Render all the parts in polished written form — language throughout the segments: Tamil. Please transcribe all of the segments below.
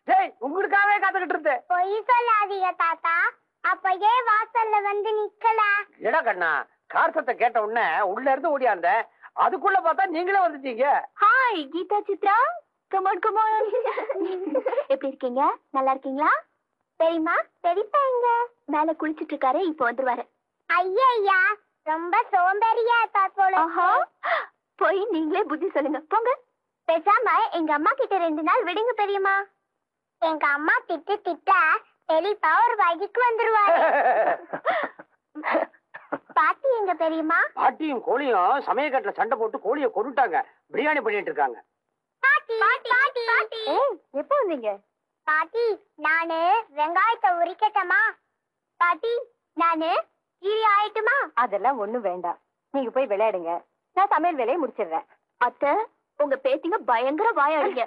டேய் உங்களுக்காகவே காத்துக்கிட்டு இருந்தேன். பொய் சொல்லாதீங்க தாத்தா. அப்ப ஏன் வாசல்ல வந்து நிக்கல? எடா கண்ணா, கார் சத்தம் கேட்ட உடனே உள்ள இருந்து ஓடியாந்த, அதுக்குள்ள பார்த்தா நீங்களே வந்துட்டீங்க. Hi Geetha Chitra, come on come on. எப்படி இருக்கீங்க? நல்லா இருக்கீங்களா? பெரியம்மா பெரியப்பா எங்க? மேல குளிச்சிட்டு இருக்காரு, இப்ப வந்துருவாரு. ஐயா ரொம்ப சோம்பேறியா இருக்கா போல. போய் நீங்களே புத்தி சொல்லுங்க போங்க. பேசாம எங்க அம்மா கிட்ட 2 நாள் விடுங்க பெரியம்மா. எங்க அம்மா திட்ட பெரியப்பா ஒரு வழிக்கு வந்துருவாரு. பாட்டி எங்க பெரியம்மா? பாட்டியும் கோழியும் சமயக்கட்டுல சண்டை போட்டு கோழியை கொண்டுட்டாங்க, பிரியாணி பண்ணிட்டு இருக்காங்க. எப்ப வந்தீங்க? பாட்டி நானு வெங்காயத்தை உரிக்கட்டமா? பாட்டி நானு கீரி ஆயிட்டுமா? அதெல்லாம் ஒண்ணும் வேண்டாம், நீங்க போய் விளையாடுங்க, நான் சமையல் வேலையை முடிச்சிடுறேன். அத்தை உங்க பேத்திங்க பயங்கர வாயாடுங்க.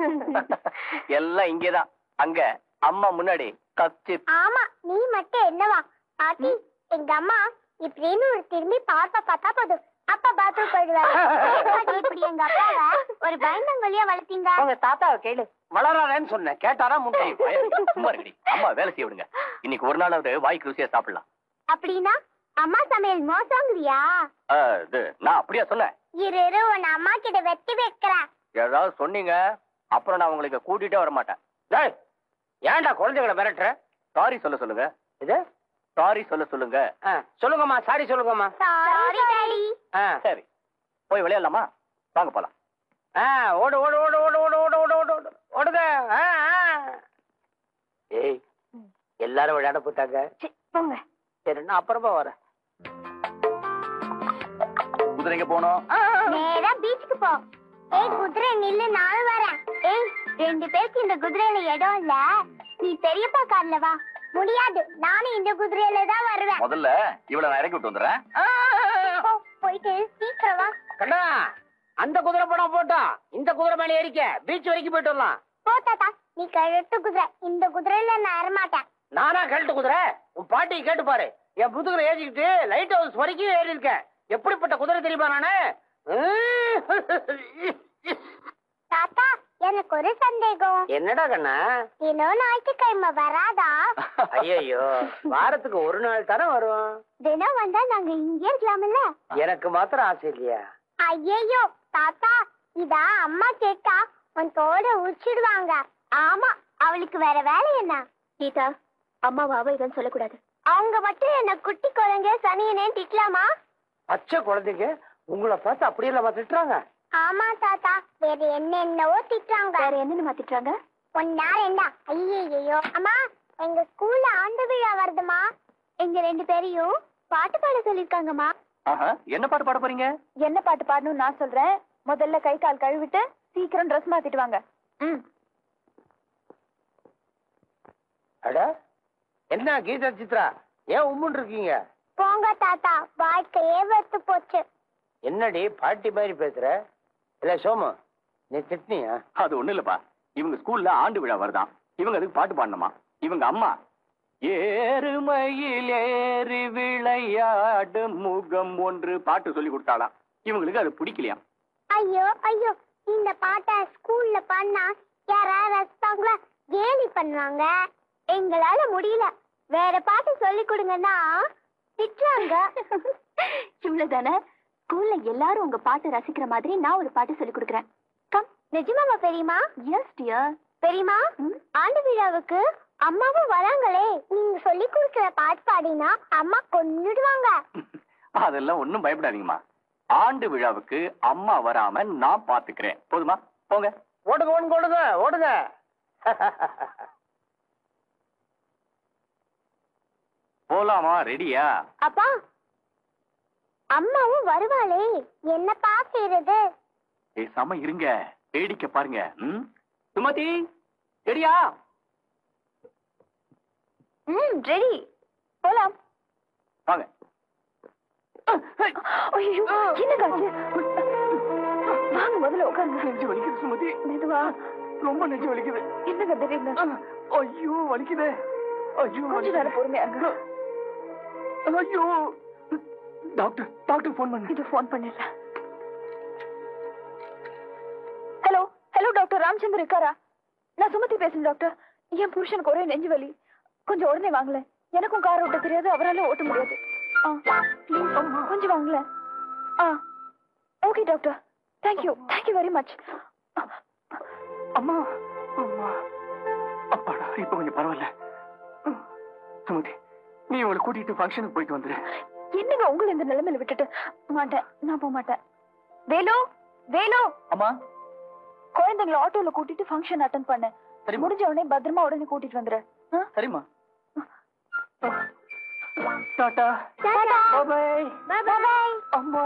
எல்லாம் இங்கேதான், அங்க அம்மா முன்னாடி கச்சி. ஆமா நீ மட்டும் என்னவா? பாட்டி எங்க அம்மா இப்படின்னு ஒரு திரும்பி பார்த்தா போதும், அப்பா பாத்ரூம் போயிடுவாரு. இப்படி எங்க அப்பாவை ஒரு பயந்தங்கொல்லியா வளர்த்தீங்க. உங்க தாத்தாவை கேளு. வளராதேன்னு சொன்னேன், கேட்டாரா? முட்டை சும்மா இருக்கடி, அம்மா வேலை செய்ய விடுங்க. இன்னைக்கு ஒரு நாளாவது வாய்க்கு ருசியா சாப்பிடலாம். அப்படின்னா அம்மா சமையல் மோசங்கிறியா? இது நான் அப்படியா சொன்னேன்? இரு உன் அம்மா கிட்ட வெட்டி வைக்கிறேன். ஏதாவது சொன்னீங்க அப்புறம் நான் உங்களுக்கு கூட்டிட்டே வர மாட்டேன். டேய் ஏன்டா குழந்தைகளை மிரட்டுற? சாரி சொல்ல சொல்லுங்க. இது சாரி சொல்ல சொல்லுங்க. சொல்லுங்கம்மா, சாரி சொல்லுங்கம்மா. Sorry daddy. சரி போய் விளையாடலாமா? வாங்க போலாம். ஓடு ஓடு ஓடு ஓடு ஓடு ஓடு ஓடு ஓடு ஓடு ஓடுங்க. ஏய் எல்லாரும் விளையாட போட்டாங்க. போங்க. சரி நான் அப்புறமா வரேன். குதிரைங்க போனோம். நேரா பீச்சுக்கு போ. ஏய் குதிரை நில்லு, நானும் வரேன். ஏய் 2 பேருக்கு இந்த குதிரையில இடம் இல்ல, நீ பெரியப்பா கார்ல வா. முடியாது, நானும் இந்த குதிரையில தான் வருவேன். முதல்ல இவளை நான் இறக்கி விட்டு வந்துடுறேன். போயிட்டு சீக்கிரம் வா. கண்ணா அந்த குதிரை படம் போட்டோம், இந்த குதிரை மேலே ஏறிக்க பீச் வரைக்கும் போயிட்டு வரலாம். போ தாத்தா, நீ கழுத்து குதிரை, இந்த குதிரையில நான் ஏறமாட்டேன். நானா கழட்டு குதிரை? உன் பாட்டியை கேட்டு பாரு, என் புதுகுரை ஏறிக்கிட்டு லைட் ஹவுஸ் வரைக்கும் ஏறி இருக்கேன். எப்படிப்பட்ட குதிரை தெரியுமா நானு? தாத்தா எனக்கு ஒரு சந்தேகம். என்னடா கண்ணா? தினம் ஞாயிற்றுக்கிழமை வராதா? ஐயோ வாரத்துக்கு ஒரு நாள் தானே வரும். தினம் வந்தா நாங்க இங்கே இருக்கலாம்ல? எனக்கு மாத்திரம் ஆசை இல்லையா? ஐயோ தாத்தா, இதா அம்மா கேட்டா உன் தோட உச்சிடுவாங்க. ஆமா அவளுக்கு வேற வேலை என்ன? கீதா அம்மாவை அவ சொல்லக்கூடாது. அவங்க மட்டும் என்ன குட்டி குழந்தை சனியனே திட்டலாமா? பச்சை குழந்தைங்க உங்களை பார்த்து அப்படியெல்லாம் திட்டுறாங்க? ஆமா தாத்தா, வேற என்னென்னவோ திட்டுறாங்க. வேற என்னென்ன திட்டுறாங்க? ஒன்னா ரெண்டா? ஐயோ அம்மா, எங்க ஸ்கூல்ல ஆண்டு விழா வருதுமா, எங்க 2 பேரையும் பாட்டு பாட சொல்லிருக்காங்கம்மா. என்ன பாட்டு பாட போறீங்க? என்ன பாட்டு பாடணும்னு நான் சொல்றேன். முதல்ல கை கால் கழுவிட்டு சீக்கிரம் ட்ரெஸ் மாத்திட்டு வாங்க. அட என்ன கீதா சித்ரா, ஏன் உம்முன்னு இருக்கீங்க? போங்க தாத்தா, வாழ்க்கையே வெத்து போச்சு. என்னடி பாட்டி மாதிரி பேசுற? இல்ல சோமு நீ திட்டினியா? அது ஒண்ணு இல்லப்பா, இவங்க ஸ்கூல்ல ஆண்டு விழா வருதான், இவங்க அதுக்கு பாட்டு பாடணுமா. இவங்க அம்மா ஏறுமையில் ஏறி விளையாடு முகம் ஒன்று பாட்டு சொல்லி கொடுத்தாலாம். இவங்களுக்கு அது பிடிக்கலையா? ஐயோ இந்த பாட்டை ஸ்கூல்ல பண்ணா யாராவது ரசிப்பாங்களா? கேலி பண்ணுவாங்க. எங்களால முடியல, வேற பாட்டு சொல்லி கொடுங்கன்னா திட்டுறாங்க. இவ்வளவுதானே? ஸ்கூல்ல எல்லாரும் உங்க பாட்டு ரசிக்கிற மாதிரி நான் ஒரு பாட்டு சொல்லி கொடுக்குறேன். கம். நிஜமாவா பெரியமா? S dear. பெரியமா ஆண்டு விழாவுக்கு அம்மாவும் வராங்களே, நீங்க சொல்லி கொடுக்கிற பாட்டு பாடினா அம்மா கொன்னுடுவாங்க. அதெல்லாம் ஒண்ணும் பயப்படாதீங்கம்மா, ஆண்டு விழாவுக்கு அம்மா வராம நான் பாத்துக்கிறேன். போதுமா? போங்க. ஓடுங்க ஓடுங்க ஓடுங்க ஓடுங்க. போலாமா? ரெடியா? அப்பா அம்மாவும் வருவாளே, என்ன பாக்குறது? பேசாம இருங்க, வேடிக்கை பாருங்க. சுமதி ரெடியா? ரெடி, போலாம். வாங்க. வாங்க முதல்ல உட்காருங்க. நெஞ்சு வலிக்குது சுமதி. மெதுவா. ரொம்ப நெஞ்சு வலிக்குது. என்னங்க திடீர்னு? ஐயோ வலிக்குதே. ஐயோ கொஞ்ச நேரம் பொறுமையா இருங்க. ஐயோ டாக்டர் போன் பண்ணு. இது போன் பண்ணிடுறேன். ஹலோ டாக்டர் ராமச்சந்திரன் இருக்காரா? நான் சுமதி பேசுறேன் டாக்டர். என் புருஷனுக்கு ஒரே நெஞ்சு வலி, கொஞ்சம் உடனே வாங்கல. எனக்கும் கார் ஓட்ட தெரியாது, அவரால ஓட்ட முடியாது. ப்ளீஸ் கொஞ்சம் வாங்கல. Okay doctor, thank you very much. அம்மா அம்மா அப்பாடா, இப்ப கொஞ்சம் பரவாயில்ல. சுமதி, நீ உங்களை கூட்டிட்டு ஃபங்க்ஷனுக்கு போயிட்டு வந்துரு. என்னங்க உங்களை இந்த நிலைமையில விட்டுட்டு? மாட்டேன், நான் போக மாட்டேன். வேலு வேலு, அம்மா குழந்தைங்களை ஆட்டோல கூட்டிட்டு ஃபங்க்ஷன் அட்டெண்ட் பண்ண. சரி, முடிஞ்ச உடனே பத்திரமா உடனே கூட்டிட்டு வந்துரு. சரிம்மா. டாடா, டாடா. Bye bye. Bye bye. அம்மா.